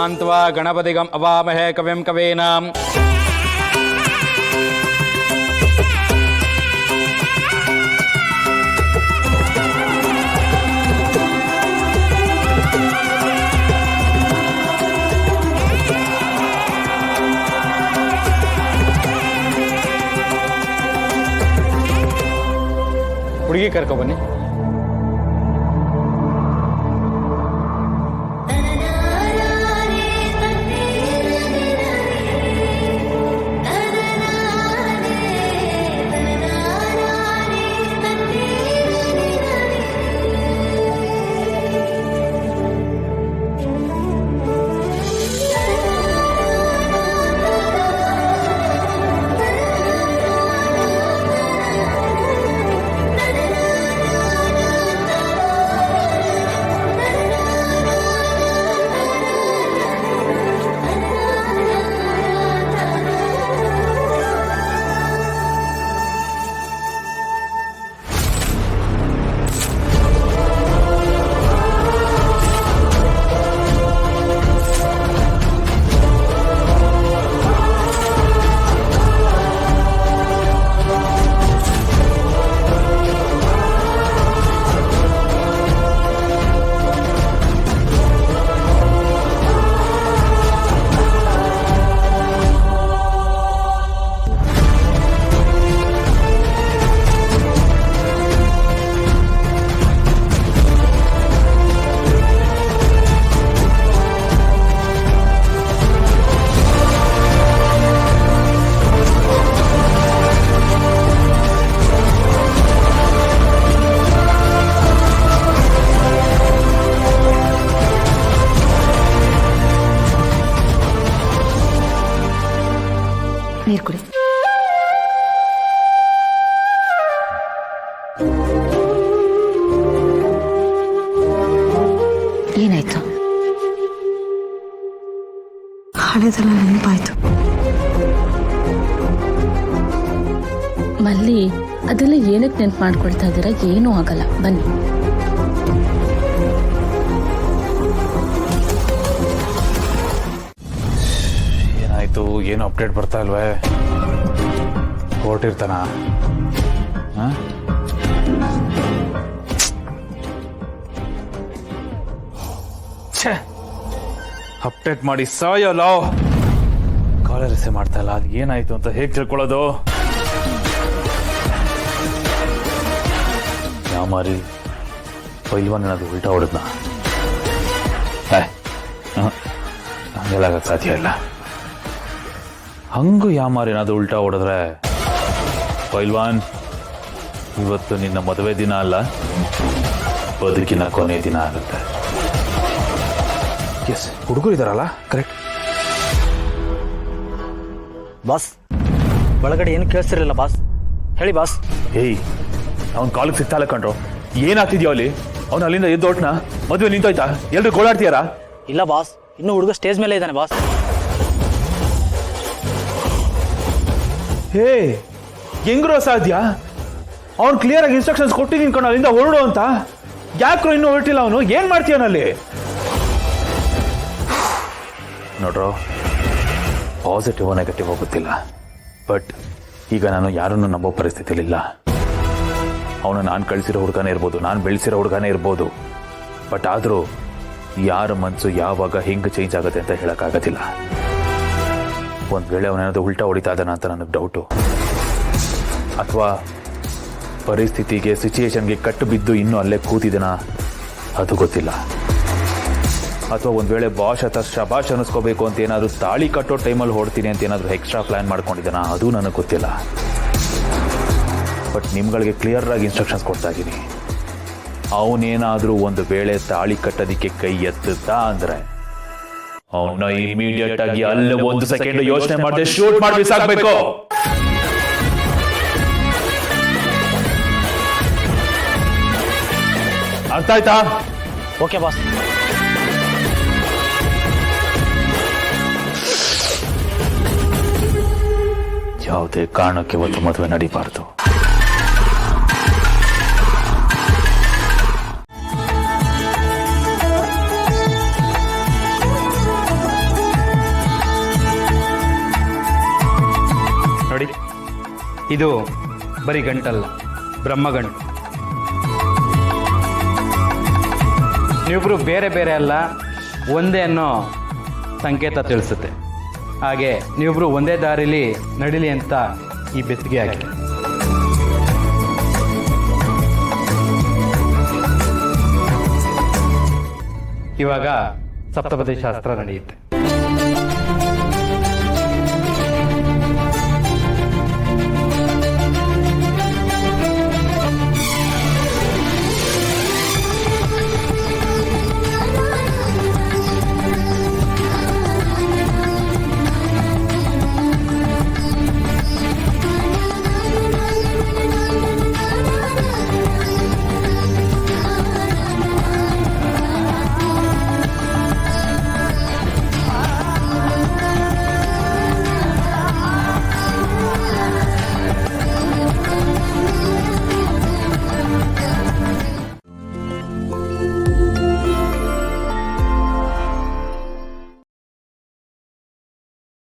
ಗಣಾನ್ವಾ ಗಣಪತಿಗಂ ಅವಾಮಹೇ ಕವಿಂ ಕವೇನಾಂ ಹುಡುಗಿ ಕರ್ಕೊ ಬನ್ನಿ. ನೀರು ಕುಡಿ. ಏನಾಯ್ತು? ಹಳೆದೆಲ್ಲ ನೆನಪಾಯ್ತು. ಮಲ್ಲಿ, ಅದೆಲ್ಲ ಏನಕ್ಕೆ ನೆನ್ಪು ಮಾಡ್ಕೊಳ್ತಾ ಇದ್ದೀರಾ? ಏನೂ ಆಗಲ್ಲ, ಬನ್ನಿ. ಏನಾಯ್ತು? ಏನು ಅಪ್ಡೇಟ್ ಬರ್ತಾ ಇಲ್ವೇ? ಹೊರಟಿರ್ತಾನ? ಅಪ್ಡೇಟ್ ಮಾಡಿ ಸಾಯಲ್ಲ. ಕಾಲರ್ ರಿಸೀವ್ ಮಾಡ್ತಾ ಇಲ್ಲ. ಅದು ಏನಾಯ್ತು ಅಂತ ಹೇಗೆ ತಿಳ್ಕೊಳ್ಳೋದು? ಯಾವ ಮಾರಿ ಪೈಲ್ವಾನ್ ಏನಾದ್ರು ಉಲ್ಟಾ ಹೊಡೆದ್ನ? ಹಂಗೆಲ್ಲ ಆಗಕ್ಕೆ ಸಾಧ್ಯ ಇಲ್ಲ. ಹಂಗೂ ಯಾಮಾರು ಏನಾದ್ರು ಉಲ್ಟಾ ಹೊಡೆದ್ರೆ, ಪೈಲ್ವಾನ್ ಇವತ್ತು ನಿನ್ನ ಮದುವೆ ದಿನ ಅಲ್ಲ, ಬದುಕಿನ ಕೊನೆ ದಿನ ಆಗುತ್ತೆ. ಎಸ್, ಹುಡುಗರು ಇದಾರಲ್ಲ, ಕರೆಕ್ಟ್. ಬಾಸ್, ಒಳಗಡೆ ಏನು ಕೇಳಿಸ್ತಿರಲಿಲ್ಲ ಬಾಸ್, ಹೇಳಿ ಬಾಸ್. ಏಯ್, ಅವ್ನ ಕಾಲಿಗೆ ಸಿಗ್ತಾಲ್ಲ ಕಂಡ್ರು. ಏನಾಗ್ತಿದ್ಯೋ ಅಲ್ಲಿ? ಅವ್ನು ಅಲ್ಲಿಂದ ಎದ್ದೋಟ್ನ ಮದುವೆ ನಿಂತೋಯ್ತಾ? ಎಲ್ರು ಗೋಳಾಡ್ತೀಯಾರ? ಇಲ್ಲ ಬಾಸ್, ಇನ್ನೂ ಹುಡುಗ ಸ್ಟೇಜ್ ಮೇಲೆ ಇದ್ದಾನೆ ಬಾಸ್. ಹೇ, ಹೆಂಗ್ರೋ ಸಾಧ್ಯ? ಅವ್ನು ಕ್ಲಿಯರ್ ಆಗಿ ಇನ್ಸ್ಟ್ರಕ್ಷನ್ಸ್ ಕೊಟ್ಟಿದ್ದೀನಿ ಕಣ, ಅಲ್ಲಿಂದ ಹೊರಡು ಅಂತ. ಯಾಕ್ರೋ ಇನ್ನೂ ಹೊರಟಿಲ್ಲ ಅವನು? ಏನ್ ಮಾಡ್ತೀಯನಲ್ಲಿ? ನೋಡ್ರೋ, ಪಾಸಿಟಿವ್ ನೆಗೆಟಿವ್ ಗೊತ್ತಿಲ್ಲ, ಬಟ್ ಈಗ ನಾನು ಯಾರನ್ನು ನಂಬೋ ಪರಿಸ್ಥಿತಿಲಿಲ್ಲ. ಅವನು ನಾನು ಕಳಿಸಿರೋ ಹುಡುಗನೇ ಇರ್ಬೋದು, ನಾನು ಬೆಳೆಸಿರೋ ಹುಡುಗನೇ ಇರ್ಬೋದು, ಬಟ್ ಆದರೂ ಯಾರ ಮನಸ್ಸು ಯಾವಾಗ ಹೆಂಗೆ ಚೇಂಜ್ ಆಗುತ್ತೆ ಅಂತ ಹೇಳೋಕ್ಕಾಗೋದಿಲ್ಲ. ಒಂದು ವೇಳೆ ಅವನೇನಾದ್ರು ಉಲ್ಟಾ ಹೊಡಿತಾ ಇದ್ದಾನ ಅಂತ ನನಗೆ ಡೌಟು, ಅಥವಾ ಪರಿಸ್ಥಿತಿಗೆ ಸಿಚುಯೇಷನ್ಗೆ ಕಟ್ಟು ಬಿದ್ದು ಇನ್ನೂ ಅಲ್ಲೇ ಕೂತಿದ್ದಾನ, ಅದು ಗೊತ್ತಿಲ್ಲ. ಅಥವಾ ಒಂದು ವೇಳೆ ಬಾಷ್ ಅಥವಾ ಶಬಾಷ್ ಅನ್ನಿಸ್ಕೋಬೇಕು ಅಂತ ಏನಾದರೂ ತಾಳಿ ಕಟ್ಟೋ ಟೈಮಲ್ಲಿ ಹೊಡ್ತೀನಿ ಅಂತ ಏನಾದರೂ ಎಕ್ಸ್ಟ್ರಾ ಪ್ಲ್ಯಾನ್ ಮಾಡ್ಕೊಂಡಿದ್ದಾನ, ಅದು ನನಗೆ ಗೊತ್ತಿಲ್ಲ. ಬಟ್ ನಿಮ್ಗಳಿಗೆ ಕ್ಲಿಯರ್ ಆಗಿ ಇನ್ಸ್ಟ್ರಕ್ಷನ್ಸ್ ಕೊಡ್ತಾ ಇದ್ದೀನಿ. ಅವನೇನಾದರೂ ಒಂದು ವೇಳೆ ತಾಳಿ ಕಟ್ಟೋದಕ್ಕೆ ಕೈ ಎತ್ತುತ್ತಾ ಅಂದರೆ ಅವನ್ನ ಇಮಿಡಿಯೇಟ್ ಆಗಿ ಅಲ್ಲೇ 1 ಸೆಕೆಂಡ್ ಯೋಚನೆ ಮಾಡದೆ ಶೂಟ್ ಮಾಡಿ ಬಿಸಾಕ್ಬೇಕು. ಅರ್ಥ ಆಯ್ತಾ? Okay boss. ಯಾವುದೇ ಕಾರಣಕ್ಕೆ ಒಂದು ಮದುವೆ ನಡೀಬಾರ್ದು. ಇದು ಬರೀ ಗಂಟಲ್ಲ, ಬ್ರಹ್ಮಗಂಟು. ನೀವಿಬ್ರು ಬೇರೆ ಬೇರೆ ಅಲ್ಲ, ಒಂದೇ ಅನ್ನೋ ಸಂಕೇತ ತಿಳಿಸುತ್ತೆ. ಹಾಗೆ ನೀವಿಬ್ರು ಒಂದೇ ದಾರಿಲಿ ನಡಿಲಿ ಅಂತ ಈ ಬೆತ್ತಿಗೆ ಆಗಿದೆ. ಇವಾಗ ಸಪ್ತಪದಿ ಶಾಸ್ತ್ರ ನಡೆಯುತ್ತೆ.